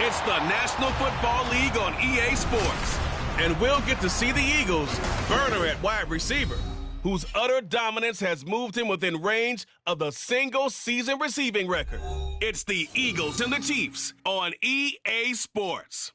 It's the National Football League on EA Sports. And we'll get to see the Eagles' burner at wide receiver, whose utter dominance has moved him within range of the single-season receiving record. It's the Eagles and the Chiefs on EA Sports.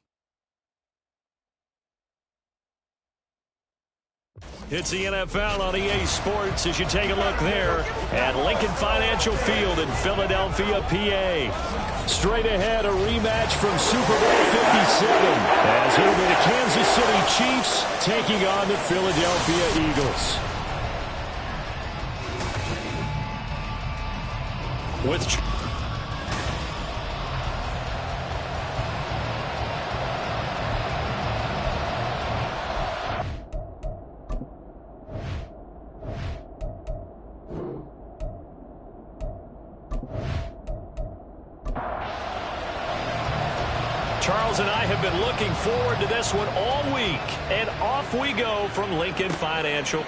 It's the NFL on EA Sports as you take a look there at Lincoln Financial Field in Philadelphia, PA. Straight ahead, a rematch from Super Bowl 57 as it'll be the Kansas City Chiefs taking on the Philadelphia Eagles. Charles and I have been looking forward to this one all week, and off we go from Lincoln Financial.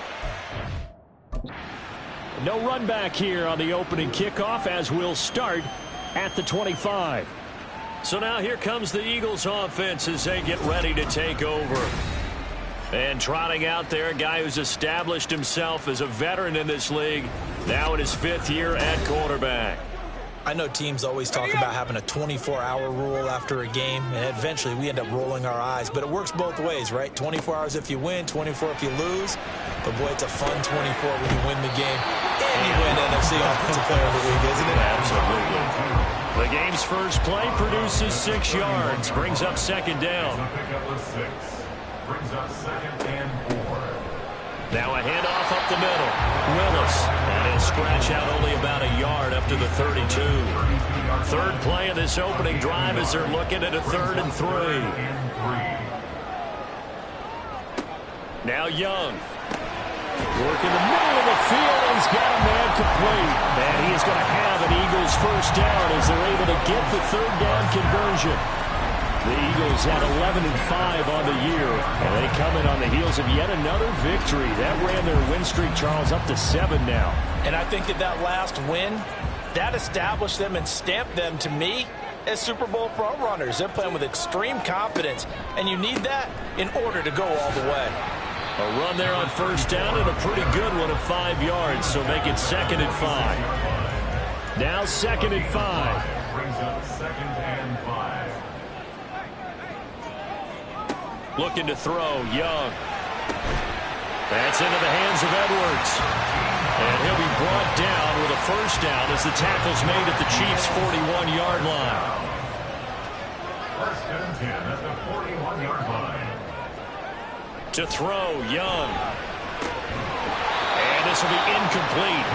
No run back here on the opening kickoff as we'll start at the 25. So now here comes the Eagles offense as they get ready to take over. And trotting out there, a guy who's established himself as a veteran in this league, now in his 5th year at quarterback. I know teams always talk about having a 24-hour rule after a game, and eventually we end up rolling our eyes. But it works both ways, right? 24 hours if you win, 24 if you lose. But, boy, it's a fun 24 when you win the game. And you win NFC Offensive Player of the Week, isn't it? Absolutely. The game's first play produces 6 yards, brings up 2nd down. Now a handoff up the middle. Willis. And he'll scratch out only about a yard up to the 32. Third play of this opening drive as they're looking at a 3rd and 3. Now Young. Work in the middle of the field, and he's got a man complete. And he is going to have an Eagles first down as they're able to get the 3rd down conversion. The Eagles at 11-5 on the year, and they come in on the heels of yet another victory. That ran their win streak, Charles, up to 7 now. And I think that last win, that established them and stamped them, to me, as Super Bowl front runners. They're playing with extreme confidence, and you need that in order to go all the way. A run there on first down and a pretty good one of 5 yards, so make it 2nd and 5. Now 2nd and 5. Brings up 2nd and 5. Looking to throw, Young. That's into the hands of Edwards. And he'll be brought down with a first down as the tackle's made at the Chiefs' 41-yard line. 1st and 10 at the 41-yard line. To throw, Young. And this will be incomplete.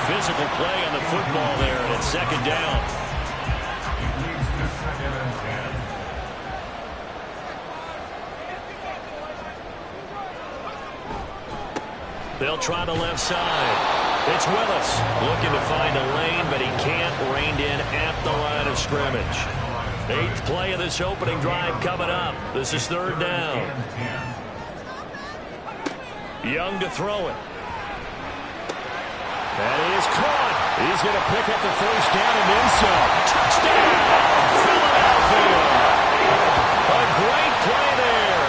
Physical play on the football there, and it's 2nd down. Leads to 2nd and 10. They'll try the left side. It's Willis looking to find a lane, but he can't. Reined in at the line of scrimmage. 8th play of this opening drive coming up. This is 3rd down. Young to throw it. That is caught. He's going to pick up the first down and then some. Touchdown, Philadelphia. A great play there.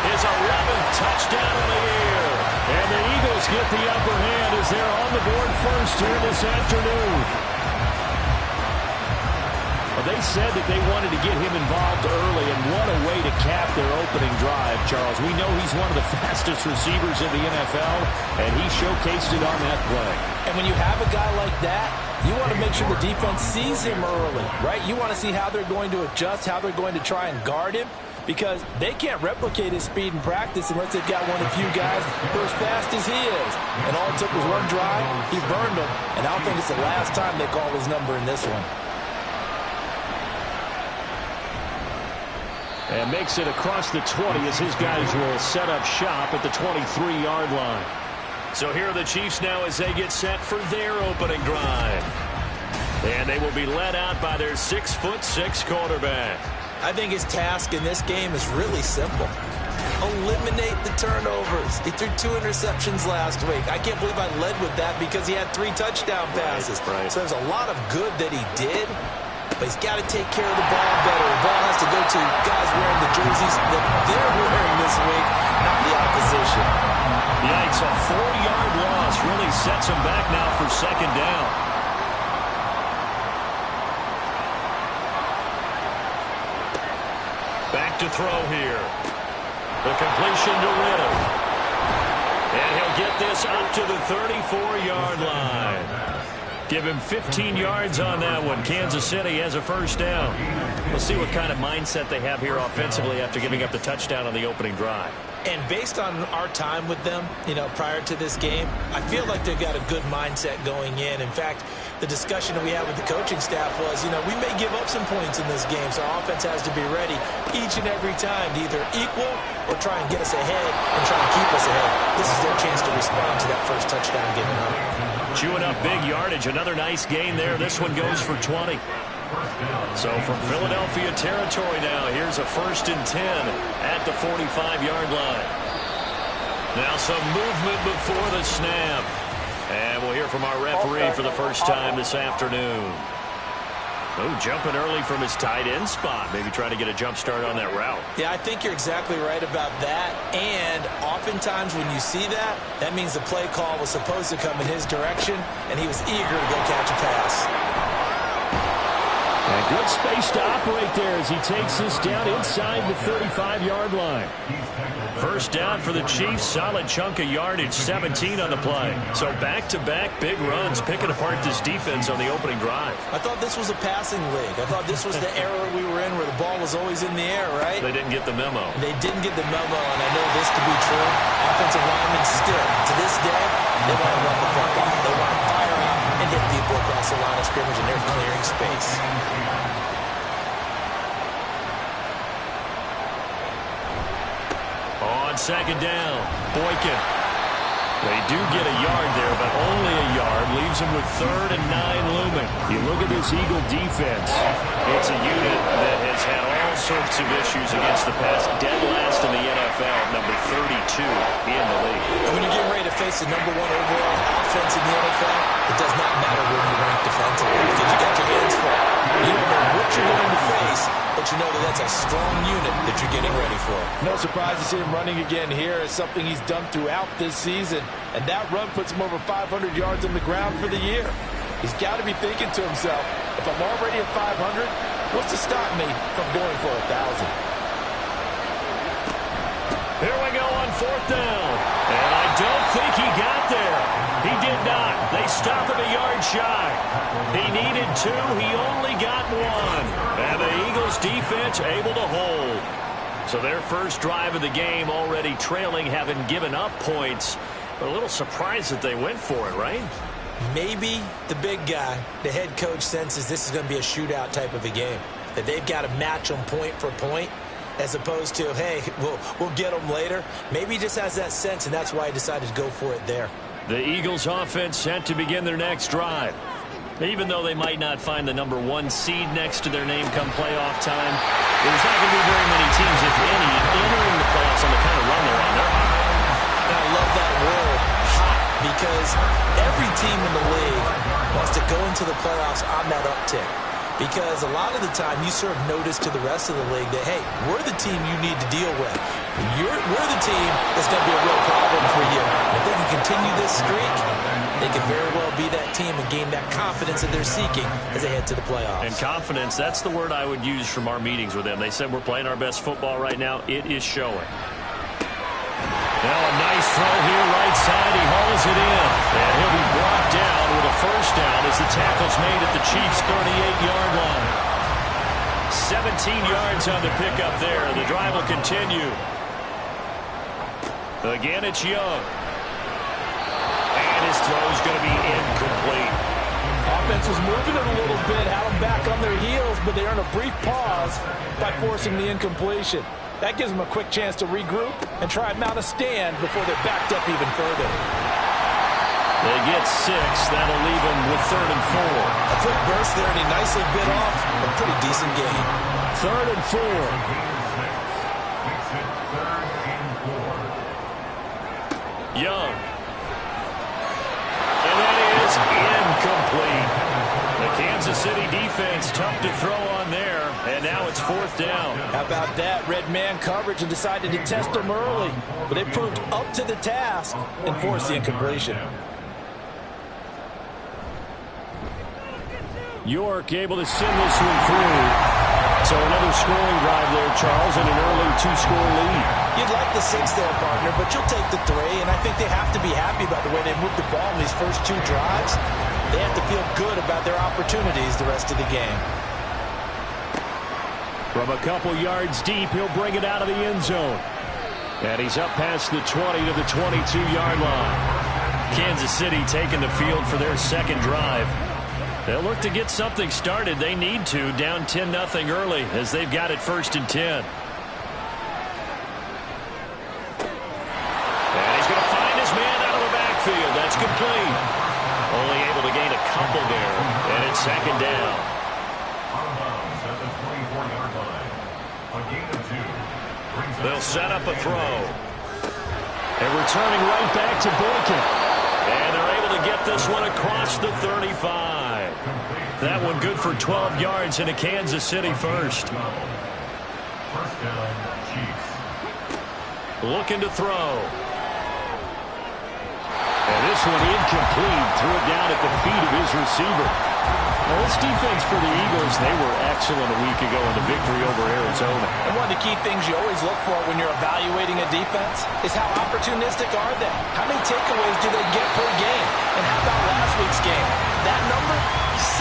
His 11th touchdown of the year. And the Eagles get the upper hand as they're on the board first here this afternoon. Well, they said that they wanted to get him involved early, and what a way to cap their opening drive, Charles. We know he's one of the fastest receivers in the NFL, and he showcased it on that play. And when you have a guy like that, you want to make sure the defense sees him early, right? You want to see how they're going to adjust, how they're going to try and guard him, because they can't replicate his speed in practice unless they've got one of the few guys who are as fast as he is. And all it took was one drive. He burned them, and I don't think it's the last time they call his number in this one. And makes it across the 20 as his guys will set up shop at the 23-yard line. So here are the Chiefs now as they get set for their opening drive. And they will be led out by their 6'6" quarterback. I think his task in this game is really simple. Eliminate the turnovers. He threw 2 interceptions last week. I can't believe I led with that because he had 3 touchdown passes. Right. So there's a lot of good that he did, but he's got to take care of the ball better. The ball has to go to guys wearing the jerseys that they're wearing this week, not the opposition. Yikes, a 4-yard loss really sets him back now for 2nd down. Back to throw here. The completion to Riddle. And he'll get this up to the 34-yard line. Give him 15 yards on that one. Kansas City has a first down. We'll see what kind of mindset they have here offensively after giving up the touchdown on the opening drive. And based on our time with them, prior to this game, I feel like they've got a good mindset going in. In fact, the discussion that we had with the coaching staff was, we may give up some points in this game, so our offense has to be ready each and every time to either equal or try and get us ahead and try and keep us ahead. This is their chance to respond to that first touchdown given up. Chewing up big yardage. Another nice gain there. This one goes for 20. So from Philadelphia territory now, here's a 1st and 10 at the 45-yard line. Now some movement before the snap. And we'll hear from our referee for the first time this afternoon. Oh, jumping early from his tight end spot. Maybe trying to get a jump start on that route. Yeah, I think you're exactly right about that. And oftentimes when you see that, that means the play call was supposed to come in his direction, and he was eager to go catch a pass. And good space to operate there as he takes this down inside the 35-yard line. First down for the Chiefs. Solid chunk of yardage, 17 on the play. So back-to-back big runs, picking apart this defense on the opening drive. I thought this was a passing league. I thought this was the era we were in where the ball was always in the air, right? They didn't get the memo. They didn't get the memo, and I know this to be true. Offensive linemen still, to this day, they want to run the football. They want to fire out and hit people across the line of scrimmage, and they're clearing space. On second down, Boykin. They do get a yard there, but only a yard. Leaves them with 3rd and 9 looming. You look at this Eagle defense. It's a unit that has had all sorts of issues against the pass. Dead last in the NFL, number 32 in the league. And when you're getting ready to face the #1 overall offense in the NFL, it does not matter where you rank defensively because you got your hands full. You don't know what you're going to face, but you know that that's a strong unit that you're getting ready for. No surprise to see him running again here. It's something he's done throughout this season. And that run puts him over 500 yards on the ground for the year. He's got to be thinking to himself, if I'm already at 500, what's to stop me from going for 1,000? Here we go on 4th down. And I don't think he got there. He did not. They stop him a yard shy. He needed 2. He only got 1. And the Eagles defense able to hold. So their first drive of the game already trailing, having given up points. But a little surprised that they went for it, right? Maybe the big guy, the head coach, senses this is going to be a shootout type of a game. That they've got to match them point for point as opposed to, hey, we'll get them later. Maybe he just has that sense, and that's why he decided to go for it there. The Eagles offense set to begin their next drive. Even though they might not find the #1 seed next to their name come playoff time, there's not going to be very many teams, if any, entering the playoffs on the kind of run they're on. They're hot. And I love that word, hot, because every team in the league wants to go into the playoffs on that uptick. Because a lot of the time you serve notice to the rest of the league that, hey, we're the team you need to deal with. We're the team that's going to be a real problem for you. And if they can continue this streak, they could very well be that team and gain that confidence that they're seeking as they head to the playoffs. And confidence, that's the word I would use from our meetings with them. They said we're playing our best football right now. It is showing. Now a nice throw here right side. He hauls it in. And he'll be brought down with a first down as the tackle's made at the Chiefs' 38-yard line. 17 yards on the pickup there. The drive will continue. Again, it's Young. And his throw's going to be incomplete. Offense was moving it a little bit, had them back on their heels, but they earned a brief pause by forcing the incompletion. That gives them a quick chance to regroup and try and mount a stand before they're backed up even further. They get 6. That'll leave them with 3rd and 4. A quick burst there, and he nicely bit off a pretty decent gain. 3rd and 4. Young. And that is incomplete. The Kansas City defense tough to throw on there, and now it's 4th down. How about that? Red man coverage and decided to test them early, but they proved up to the task and forced the incompletion. York able to send this one through. So another scoring drive there, Charles, and an early 2-score lead. You'd like the 6 there, partner, but you'll take the 3, and I think they have to be happy about the way they moved the ball in these first 2 drives. They have to feel good about their opportunities the rest of the game. From a couple yards deep, he'll bring it out of the end zone. And he's up past the 20 to the 22-yard line. Kansas City taking the field for their second drive. They'll look to get something started. They need to, down 10-0 early as they've got it 1st and 10. And he's going to find his man out of the backfield. That's complete. Only able to gain a couple there, and it's 2nd down. They'll set up a throw. And returning right back to Boykin. And they're able to get this one across the 35. That one good for 12 yards into Kansas City first. First down, Chiefs. Looking to throw. And this one incomplete. Threw it down at the feet of his receiver. Now, this defense for the Eagles, they were excellent a week ago in the victory over Arizona. And one of the key things you always look for when you're evaluating a defense is how opportunistic are they? How many takeaways do they get per game? And how about last week's game? That number, 6.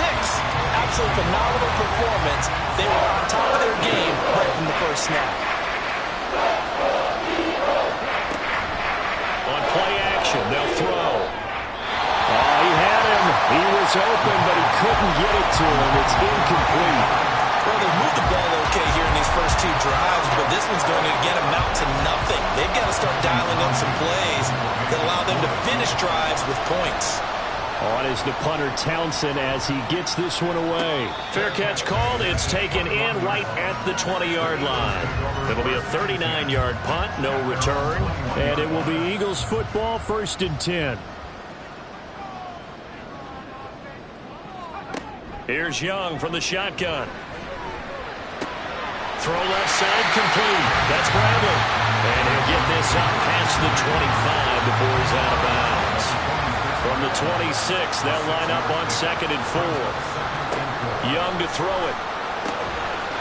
Absolute phenomenal performance. They were on top of their game right from the first snap. On play action, they'll throw. Oh, he had him. He was open, but he couldn't get it to him. It's incomplete. Well, they moved the ball okay here in these first 2 drives, but this one's going to, again, amount to nothing. They've got to start dialing up some plays that allow them to finish drives with points. On is the punter Townsend as he gets this one away. Fair catch called. It's taken in right at the 20-yard line. It'll be a 39-yard punt, no return. And it will be Eagles football, 1st and 10. Here's Young from the shotgun. Throw left side, complete. That's Bradley. And he'll get this up past the 25 before he's out of bounds. From the 26, they'll line up on 2nd and 4. Young to throw it.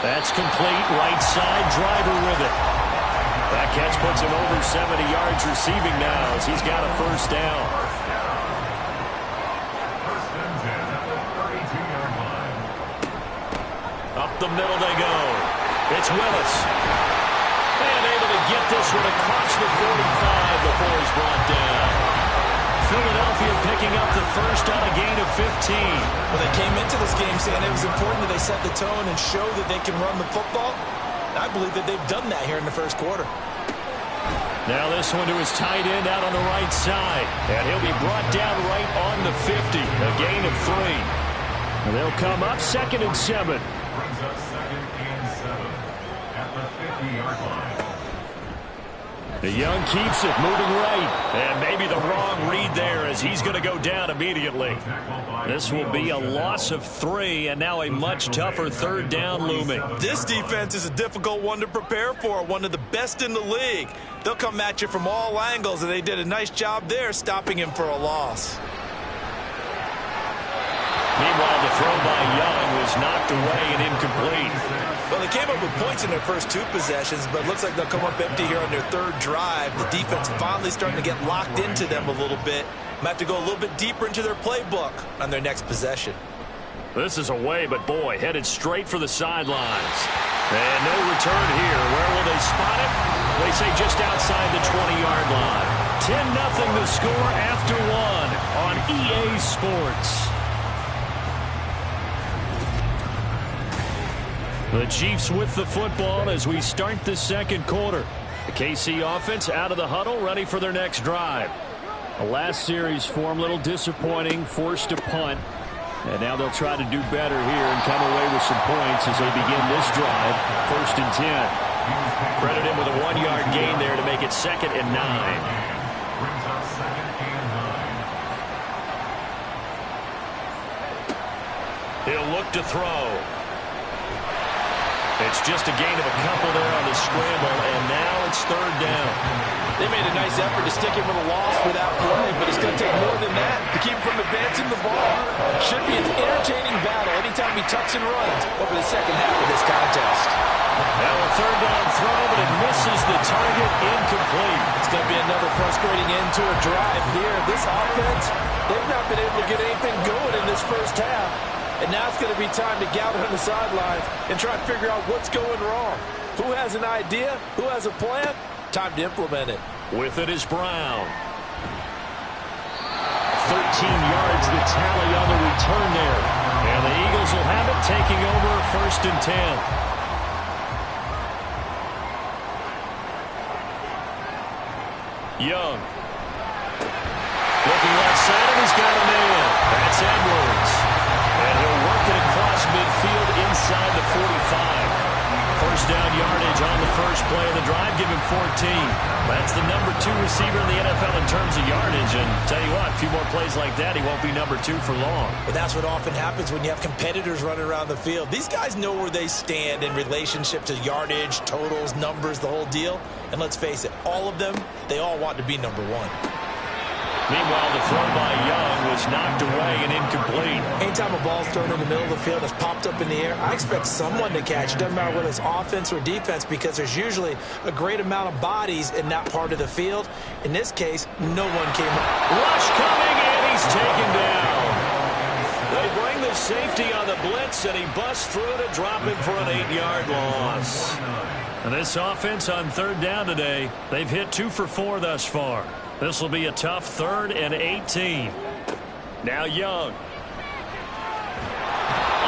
That's complete. Right side, Driver with it. That catch puts him over 70 yards receiving now as he's got a first down. First and 10 at the 32-yard line. Up the middle they go. It's Willis. And able to get this one across the 45 before he's brought down. Philadelphia picking up the first on a gain of 15. Well, they came into this game saying it was important that they set the tone and show that they can run the football. I believe that they've done that here in the first quarter. Now this one to his tight end out on the right side. And he'll be brought down right on the 50. A gain of 3. And they'll come up 2nd and 7. Brings up 2nd and 7 at the 50-yard line. The Young keeps it, moving right. And maybe the wrong read there as he's going to go down immediately. This will be a loss of 3, and now a much tougher 3rd down looming. This defense is a difficult one to prepare for, one of the best in the league. They'll come at you from all angles, and they did a nice job there stopping him for a loss. Meanwhile, the throw by Young was knocked away and incomplete. Well, they came up with points in their first 2 possessions, but it looks like they'll come up empty here on their 3rd drive. The defense finally starting to get locked into them a little bit. Might have to go a little bit deeper into their playbook on their next possession. This is away, but boy, headed straight for the sidelines. And no return here. Where will they spot it? They say just outside the 20-yard line. 10-0 the score after 1 on EA Sports. The Chiefs with the football as we start the 2nd quarter. The KC offense out of the huddle, ready for their next drive. The last series for them, a little disappointing, forced to punt. And now they'll try to do better here and come away with some points as they begin this drive. 1st and 10. Credit him with a 1-yard gain there to make it 2nd and 9. Brings up 2nd and 9. He'll look to throw. It's just a gain of a couple there on the scramble, and now it's 3rd down. They made a nice effort to stick him with a loss for that play, but it's going to take more than that to keep him from advancing the ball. Should be an entertaining battle anytime he tucks and runs over the second half of this contest. Now a 3rd down throw, but it misses the target, incomplete. It's going to be another frustrating end to a drive here. This offense, they've not been able to get anything going in this first half. And now it's going to be time to gather on the sidelines and try to figure out what's going wrong. Who has an idea? Who has a plan? Time to implement it. With it is Brown. 13 yards the tally on the return there. And the Eagles will have it, taking over 1st and 10. Young. Looking left side, and he's got a man. That's Edwards. And he'll work it across midfield inside the 45. First down yardage on the first play of the drive, give him 14. That's the number 2 receiver in the NFL in terms of yardage. And tell you what, a few more plays like that, he won't be number 2 for long. But that's what often happens when you have competitors running around the field. These guys know where they stand in relationship to yardage, totals, numbers, the whole deal. And let's face it, all of them, they all want to be number 1. Meanwhile, the throw by Young was knocked away and incomplete. Anytime a ball's thrown in the middle of the field that's popped up in the air, I expect someone to catch it. Doesn't matter whether it's offense or defense, because there's usually a great amount of bodies in that part of the field. In this case, no one came up. Rush coming, and he's taken down. They bring the safety on the blitz, and he busts through to drop him for an 8-yard loss. And this offense on 3rd down today, they've hit 2 for 4 thus far. This will be a tough 3rd and 18. Now Young.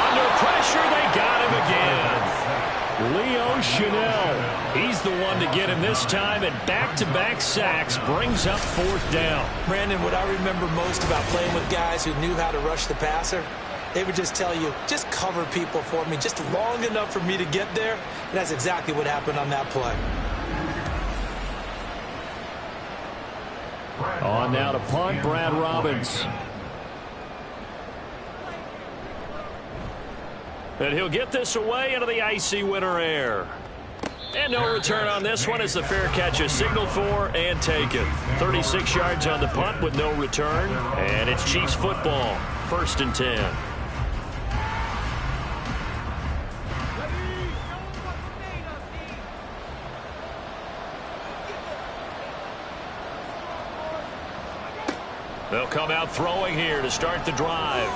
Under pressure, they got him again. Leo Chanel. He's the one to get him this time, and back-to-back sacks brings up 4th down. Brandon, what I remember most about playing with guys who knew how to rush the passer, they would just tell you, just cover people for me, just long enough for me to get there. And that's exactly what happened on that play. On now to punt, Brad Robbins. And he'll get this away into the icy winter air. And no return on this one as the fair catch is signaled for and taken. 36 yards on the punt with no return. And it's Chiefs football, 1st and 10. They'll come out throwing here to start the drive.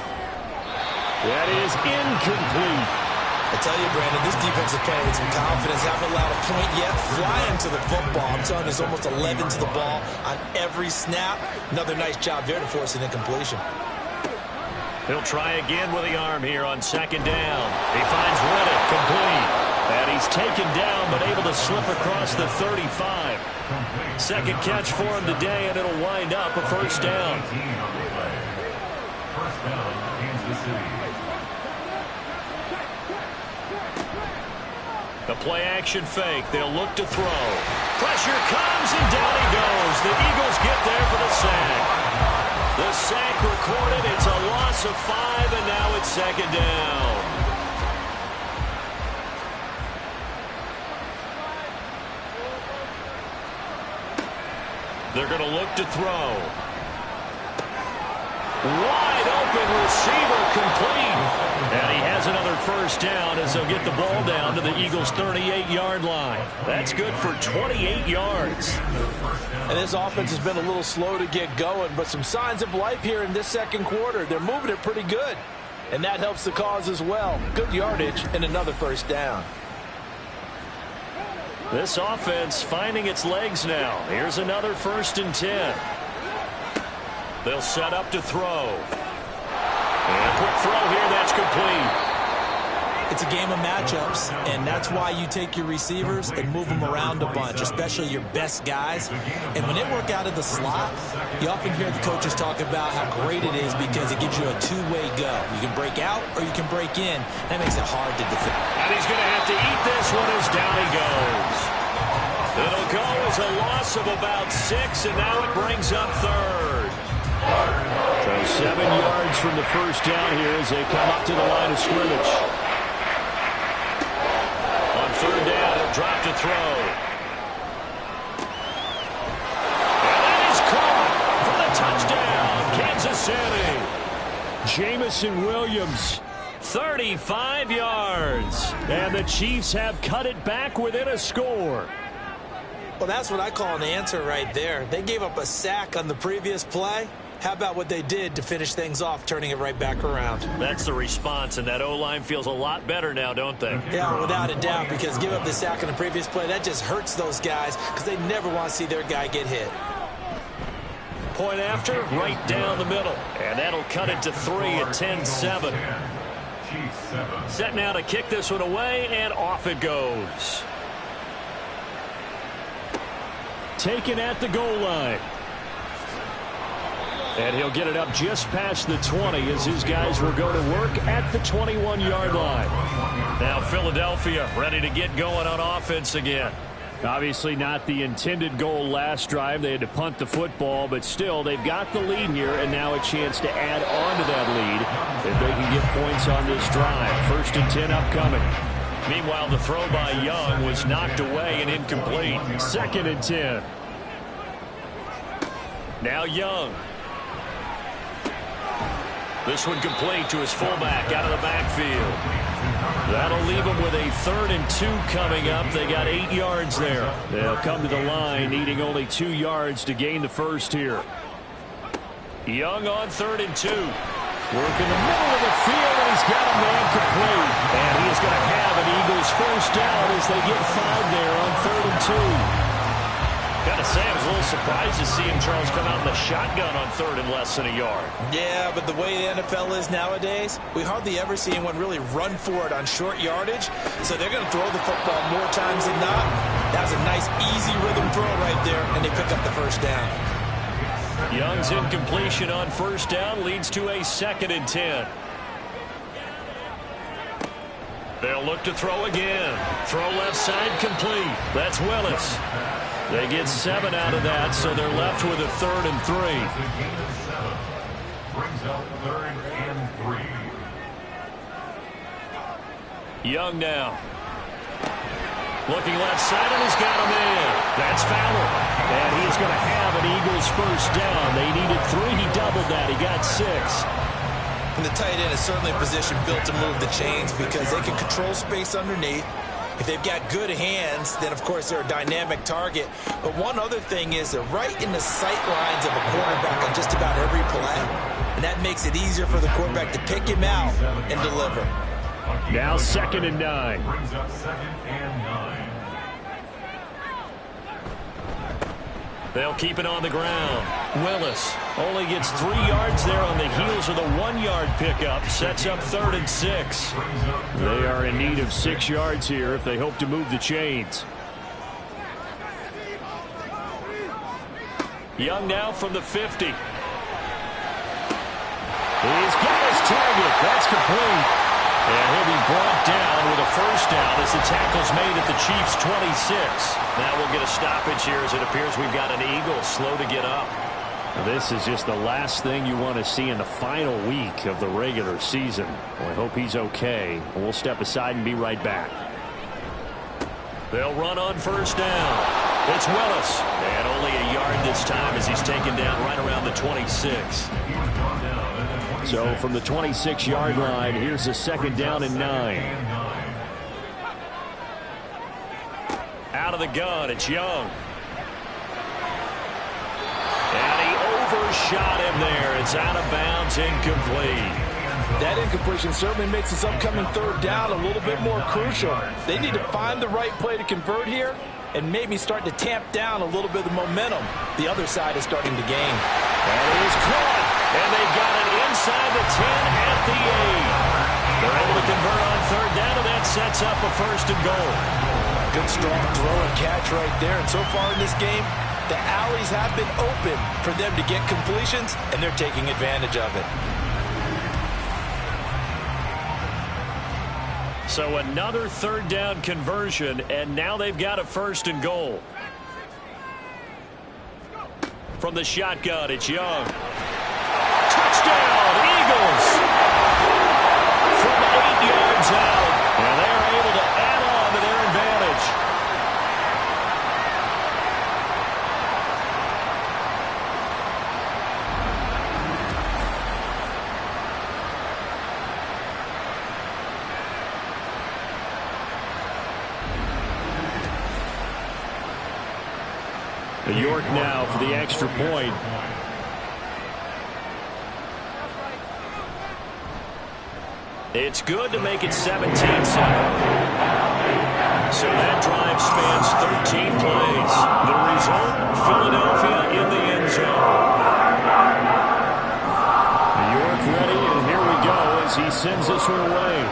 That is incomplete. I tell you, Brandon, this defense is playing with some confidence. Haven't allowed a point yet. Flying to the football. I'm telling you, there's almost 11 to the ball on every snap. Another nice job there to force an incompletion. He'll try again with the arm here on 2nd down. He finds Reddick, complete. And he's taken down, but able to slip across the 35. 2nd catch for him today, and it'll wind up a 1st down. First down, Kansas City. The play-action fake. They'll look to throw. Pressure comes, and down he goes. The Eagles get there for the sack. The sack recorded. It's a loss of 5, and now it's 2nd down. They're going to look to throw. Wide open receiver, complete. And he has another 1st down as they'll get the ball down to the Eagles' 38-yard line. That's good for 28 yards. And this offense has been a little slow to get going, but some signs of life here in this 2nd quarter. They're moving it pretty good, and that helps the cause as well. Good yardage and another 1st down. This offense finding its legs now. Here's another 1st and 10. They'll set up to throw. And a quick throw here, that's complete. It's a game of matchups, and that's why you take your receivers and move them around a bunch, especially your best guys. And when they work out of the slot, you often hear the coaches talk about how great it is because it gives you a two-way go. You can break out or you can break in. That makes it hard to defend. And he's going to have to eat this one as down he goes. It'll go as a loss of about 6, and now it brings up 3rd. So 7 yards from the 1st down here as they come up to the line of scrimmage. On 3rd down, he'll drop to throw. And that is caught for the touchdown, Kansas City. Jamison Williams, 35 yards. And the Chiefs have cut it back within a score. Well, that's what I call an answer right there. They gave up a sack on the previous play. How about what they did to finish things off, turning it right back around? That's the response, and that O-line feels a lot better now, don't they? Yeah, without a doubt, because give up the sack on the previous play, that just hurts those guys because they never want to see their guy get hit. Point after, right down the middle. And that'll cut it to 3 at 10-7. Set now to kick this one away, and off it goes. Taken at the goal line. And he'll get it up just past the 20 as his guys will go to work at the 21-yard line. Now Philadelphia ready to get going on offense again. Obviously not the intended goal last drive. They had to punt the football, but still they've got the lead here, and now a chance to add on to that lead if they can get points on this drive. 1st and 10 upcoming. Meanwhile, the throw by Young was knocked away and incomplete. 2nd and 10. Now Young. This one complete to his fullback out of the backfield. That'll leave them with a 3rd and 2 coming up. They got 8 yards there. They'll come to the line needing only 2 yards to gain the first here. Young on 3rd and 2. Work in the middle of the field, and he's got a man complete. And he is going to have an Eagles first down as they get 5 there on 3rd and 2. Gotta say, I was a little surprised to see him, Charles, come out in the shotgun on 3rd and less than a yard. Yeah, but the way the NFL is nowadays, we hardly ever see anyone really run for it on short yardage. So they're going to throw the football more times than not. That was a nice, easy rhythm throw right there, and they pick up the first down. Young's incompletion on 1st down leads to a 2nd and 10. They'll look to throw again. Throw left side complete. That's Willis. They get 7 out of that, so they're left with a 3rd and 3. Brings up 3rd and 3. Young now. Looking left side, and he's got him in. That's Fowler. And he's going to have an Eagles first down. They needed 3. He doubled that. He got 6. And the tight end is certainly a position built to move the chains because they can control space underneath. If they've got good hands, then, of course, they're a dynamic target. But one other thing is they're right in the sight lines of a quarterback on just about every play. And that makes it easier for the quarterback to pick him out and deliver. Now 2nd and 9. Brings up 2nd and 9. They'll keep it on the ground. Willis only gets 3 yards there on the heels of the 1-yard pickup. Sets up 3rd and 6. They are in need of 6 yards here if they hope to move the chains. Young now from the 50. He's got his target. That's complete. And he'll be brought down with a first down as the tackle's made at the Chiefs' 26. Now we'll get a stoppage here as it appears we've got an Eagle slow to get up. This is just the last thing you want to see in the final week of the regular season. Well, I hope he's okay. We'll step aside and be right back. They'll run on first down. It's Willis. And only a yard this time as he's taken down right around the 26. So from the 26-yard line, here's the 2nd down and 9. Out of the gun, it's Young. And he overshot him there. It's out of bounds, incomplete. That incompletion certainly makes this upcoming 3rd down a little bit more crucial. They need to find the right play to convert here and maybe start to tamp down a little bit of momentum the other side is starting to gain. And it is caught. And they've got it inside the 10 at the 8. They're able to convert on 3rd down, and that sets up a 1st and goal. Good strong throw and catch right there. And so far in this game, the alleys have been open for them to get completions, and they're taking advantage of it. So another 3rd down conversion, and now they've got a 1st and goal. From the shotgun, it's Young. Touchdown, Eagles! From 8 yards out, and they're able to add on to their advantage. York now for the extra point. It's good to make it 17-7. So that drive spans 13 plays. The result, Philadelphia in the end zone. York ready, and here we go as he sends this one away.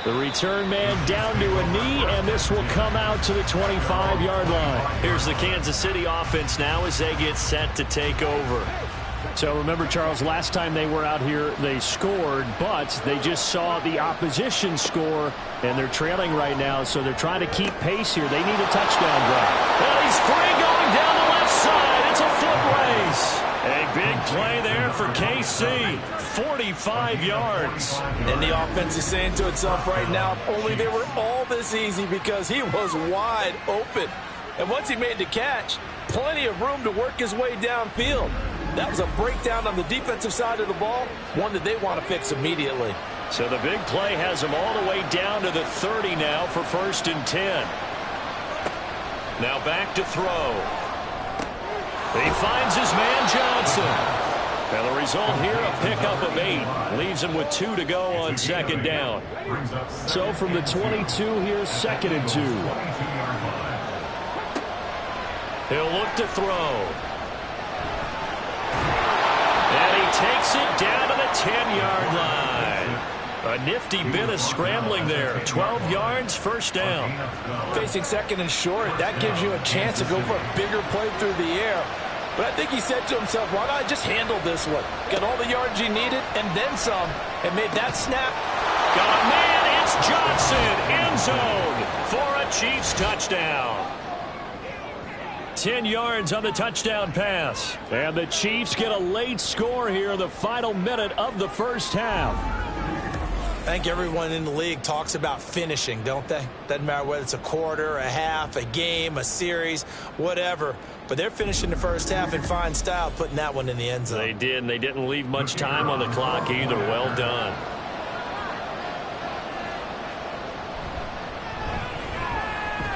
The return man down to a knee, and this will come out to the 25-yard line. Here's the Kansas City offense now as they get set to take over. So remember, Charles, last time they were out here, they scored, but they just saw the opposition score, and they're trailing right now, so they're trying to keep pace here. They need a touchdown drive. Well, he's free going down the left side. It's a foot race. A big play there for KC. 45 yards. And the offense is saying to itself right now, only they were all this easy because he was wide open. And once he made the catch, plenty of room to work his way downfield. That was a breakdown on the defensive side of the ball, one that they want to fix immediately. So the big play has him all the way down to the 30 now for 1st and 10. Now back to throw. He finds his man Johnson. And the result here, a pickup of 8. Leaves him with 2 to go on 2nd down. So from the 22 here, 2nd and 2. He'll look to throw. And he takes it down to the 10-yard line. A nifty bit of scrambling there. 12 yards, 1st down. Facing 2nd and short, that gives you a chance to go for a bigger play through the air. But I think he said to himself, why not just handle this one? Got all the yards you needed and then some, and made that snap. Got a man, it's Johnson, end zone for a Chiefs touchdown. 10 yards on the touchdown pass. And the Chiefs get a late score here in the final minute of the 1st half. I think everyone in the league talks about finishing, don't they? Doesn't matter whether it's a quarter, a half, a game, a series, whatever. But they're finishing the 1st half in fine style, putting that one in the end zone. They did, and they didn't leave much time on the clock either. Well done.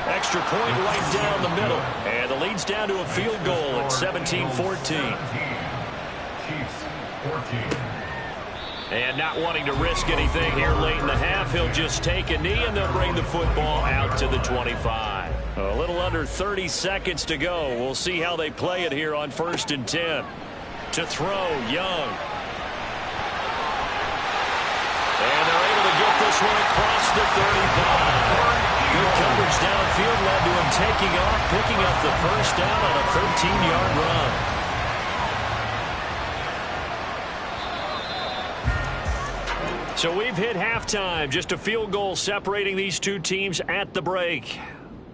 Extra point right down the middle. And the lead's down to a field goal at 17-14. Chiefs 14. And not wanting to risk anything here late in the half, he'll just take a knee, and they'll bring the football out to the 25. A little under 30 seconds to go. We'll see how they play it here on 1st and 10. To throw, Young. And they're able to get this one across the 35. Good coverage downfield led to him taking off, picking up the 1st down on a 13-yard run. So we've hit halftime. Just a field goal separating these two teams at the break.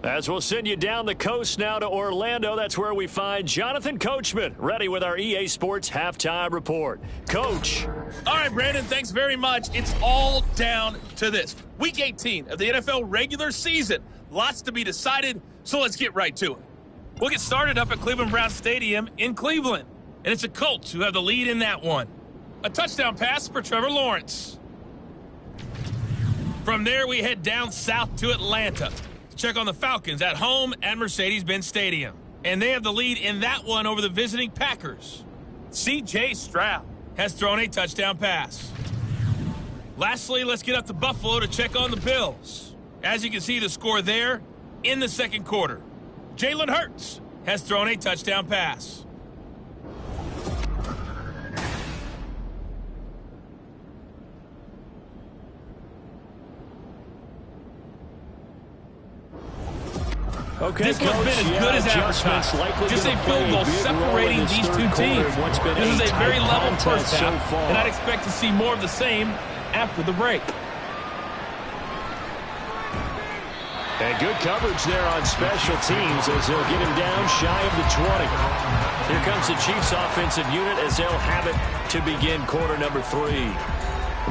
As we'll send you down the coast now to Orlando, that's where we find Jonathan Coachman, ready with our EA Sports Halftime Report. Coach. All right, Brandon, thanks very much. It's all down to this. Week 18 of the NFL regular season. Lots to be decided, so let's get right to it. We'll get started up at Cleveland Browns Stadium in Cleveland, and it's the Colts who have the lead in that one. A touchdown pass for Trevor Lawrence. From there, we head down south to Atlanta to check on the Falcons at home at Mercedes-Benz Stadium. And they have the lead in that one over the visiting Packers. C.J. Stroud has thrown a touchdown pass. Lastly, let's get up to Buffalo to check on the Bills. As you can see, the score there in the 2nd quarter. Jalen Hurts has thrown a touchdown pass. Okay, this one's been as good as advertised. Just a field goal separating these two teams. This is a very level 1st half, and I'd expect to see more of the same after the break. And good coverage there on special teams as they'll get him down shy of the 20. Here comes the Chiefs offensive unit as they'll have it to begin quarter number 3.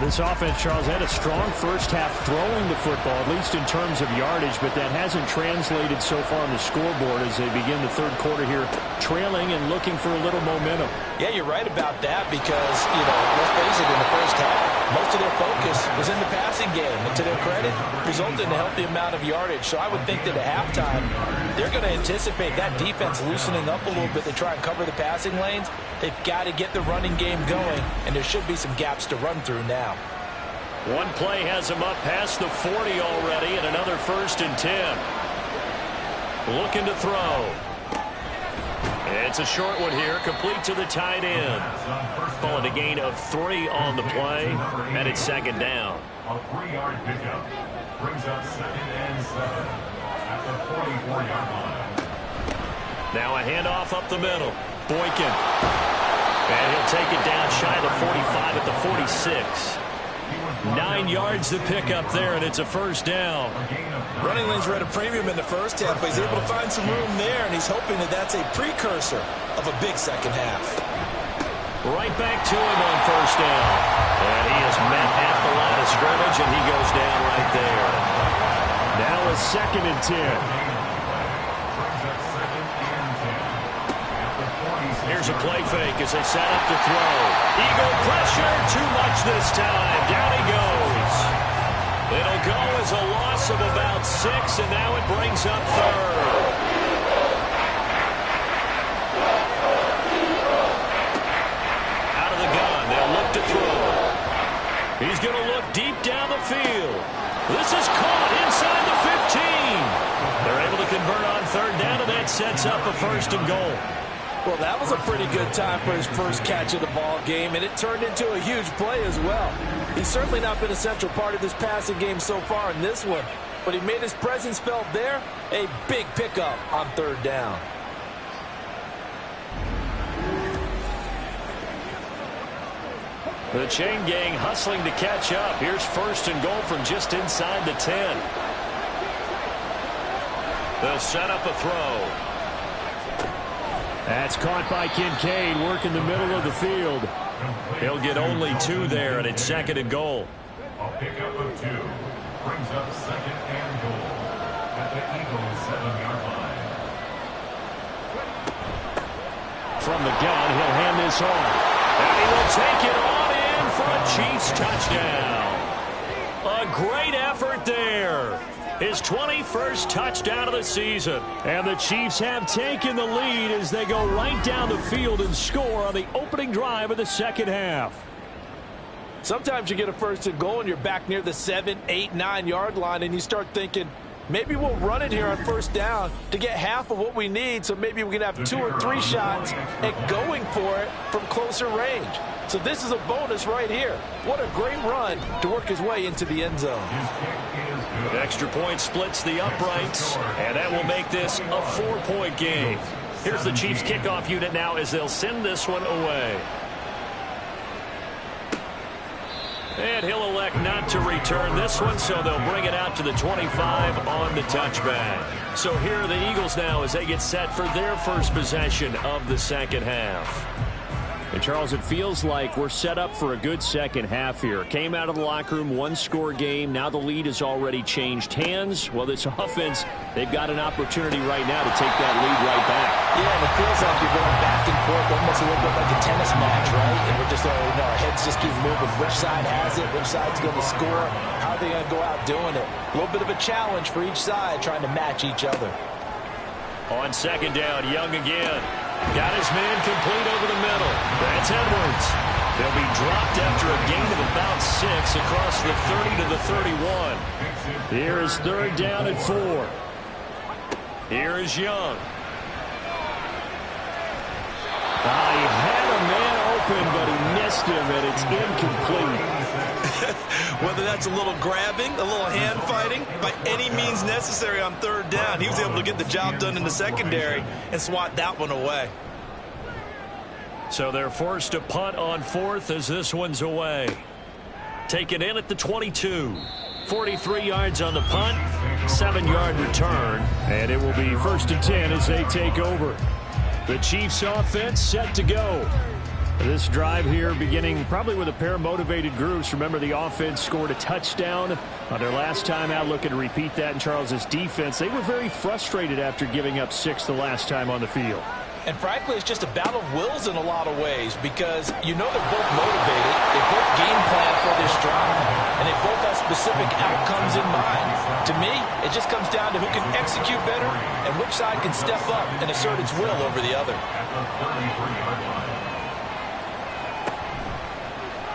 This offense, Charles, had a strong 1st half throwing the football, at least in terms of yardage, but that hasn't translated so far on the scoreboard as they begin the 3rd quarter here, trailing and looking for a little momentum. Yeah, you're right about that because, let's face it, in the 1st half, most of their focus was in the passing game, and to their credit, resulted in a healthy amount of yardage. So I would think that at halftime, they're going to anticipate that defense loosening up a little bit to try and cover the passing lanes. They've got to get the running game going, and there should be some gaps to run through now. One play has him up past the 40 already, and another 1st and 10. Looking to throw. It's a short one here, complete to the tight end. Calling a gain of 3 on the play, and it's 2nd down. A 3-yard pickup brings up 2nd and 7 at the 44-yard line. Now a handoff up the middle. Boykin. And he'll take it down shy of the 45 at the 46. 9 yards to pick up there, and it's a first down. Running lanes were at a premium in the first half, but he's able to find some room there, and he's hoping that that's a precursor of a big second half. Right back to him on first down. And he is met at the line of scrimmage, and he goes down right there. Now a 2nd and 10. Here's a play fake as they set up to throw. Eagle pressure, too much this time. Down he goes. It'll go as a loss of about 6, and now it brings up 3rd. Out of the gun, they'll look to throw. He's going to look deep down the field. This is caught inside the 15. They're able to convert on 3rd down, and that sets up a 1st and goal. Well, that was a pretty good time for his first catch of the ball game, and it turned into a huge play as well. He's certainly not been a central part of this passing game so far in this one, but he made his presence felt there. A big pickup on 3rd down. The chain gang hustling to catch up. Here's 1st and goal from just inside the 10. They'll set up a throw. That's caught by Kincaid, working the middle of the field. He'll get only 2 there, and it's 2nd and goal. A pickup of 2 brings up 2nd and goal at the Eagles' 7-yard line. From the gun, he'll hand this off. And he will take it on in for a Chiefs touchdown. A great effort there. His 21st touchdown of the season. And the Chiefs have taken the lead as they go right down the field and score on the opening drive of the second half. Sometimes you get a 1st and goal and you're back near the 7, 8, 9-yard line, and you start thinking, maybe we'll run it here on 1st down to get half of what we need, so maybe we can have 2 or 3 shots at going for it from closer range. So this is a bonus right here. What a great run to work his way into the end zone. The extra point splits the uprights, and that will make this a 4-point game. Here's the Chiefs kickoff unit now as they'll send this one away. And he'll elect not to return this one, so they'll bring it out to the 25 on the touchback. So here are the Eagles now as they get set for their first possession of the second half. And Charles, it feels like we're set up for a good second half here. Came out of the locker room, 1-score game. Now the lead has already changed hands. Well, this offense, they've got an opportunity right now to take that lead right back. Yeah, and it feels like you're going back and forth, almost a little bit like a tennis match, right? And we're just, our heads just keep moving. Which side has it? Which side's going to score? How are they going to go out doing it? A little bit of a challenge for each side, trying to match each other. On second down, Young again. Got his man complete over the middle. That's Edwards. They'll be dropped after a gain of about 6 across the 30 to the 31. Here is 3rd down and 4. Here is Young. He had a man open, but he missed him, and it's incomplete. Whether that's a little grabbing, a little hand fighting, by any means necessary on 3rd down, he was able to get the job done in the secondary and swat that one away. So they're forced to punt on 4th as this one's away. Taken in at the 22. 43 yards on the punt, 7-yard return. And it will be 1st and 10 as they take over. The Chiefs offense set to go. This drive here beginning probably with a pair of motivated groups. Remember, the offense scored a touchdown on their last time out. Looking to repeat that in Charles's defense. They were very frustrated after giving up 6 the last time on the field. And frankly, it's just a battle of wills in a lot of ways because you know they're both motivated. They both game plan for this drive, and they both have specific outcomes in mind. To me, it just comes down to who can execute better and which side can step up and assert its will over the other.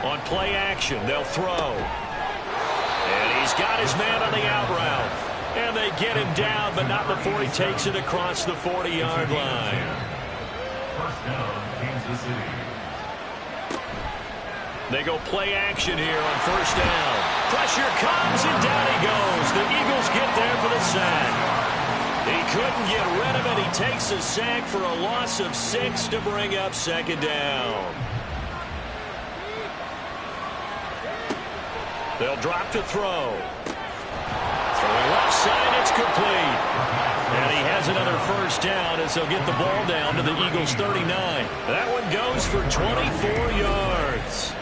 On play action, they'll throw. And he's got his man on the out route. And they get him down, but not before he takes it across the 40-yard line. First down, Kansas City. They go play action here on 1st down. Pressure comes, and down he goes. The Eagles get there for the sack. He couldn't get rid of it. He takes a sack for a loss of 6 to bring up second down. They'll drop to throw. Throwing left side, it's complete. And he has another first down as he'll get the ball down to the Eagles' 39. That one goes for 24 yards.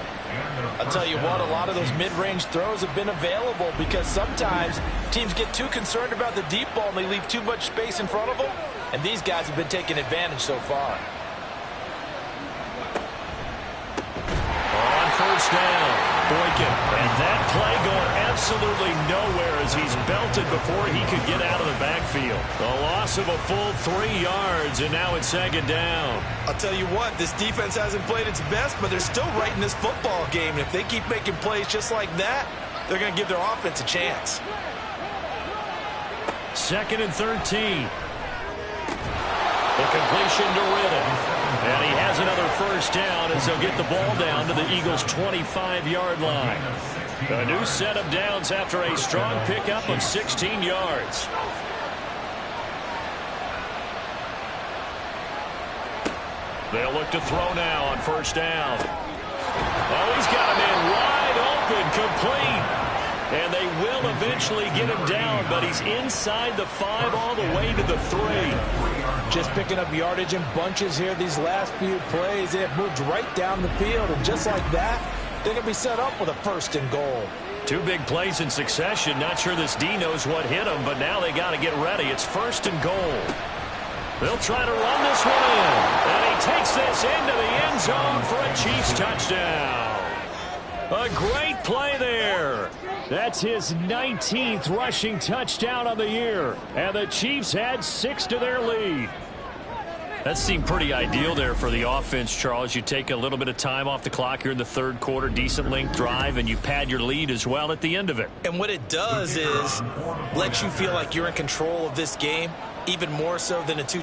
I'll tell you what, a lot of those mid-range throws have been available because sometimes teams get too concerned about the deep ball and they leave too much space in front of them. And these guys have been taking advantage so far. On first down, Boykin. And that play going absolutely nowhere as he's belted before he could get out of the backfield. A loss of a full 3 yards, and now it's second down. I'll tell you what, this defense hasn't played its best, but they're still right in this football game. And if they keep making plays just like that, they're going to give their offense a chance. 2nd and 13. The completion to Riddick. And he has another first down as he'll get the ball down to the Eagles' 25-yard line. A new set of downs after a strong pickup of 16 yards. They'll look to throw now on first down. Oh, he's got a man wide open, complete. And they will eventually get him down, but he's inside the 5 all the way to the 3. Just picking up yardage in bunches here these last few plays. They have moved right down the field, and just like that, they're going to be set up with a 1st and goal. 2 big plays in succession. Not sure this D knows what hit him, but now they got to get ready. It's 1st and goal. They'll try to run this one in. And he takes this into the end zone for a Chiefs touchdown. A great play there. That's his 19th rushing touchdown on the year. And the Chiefs add 6 to their lead. That seemed pretty ideal there for the offense, Charles. You take a little bit of time off the clock here in the 3rd quarter, decent length drive, and you pad your lead as well at the end of it. And what it does is let you feel like you're in control of this game, even more so than a 2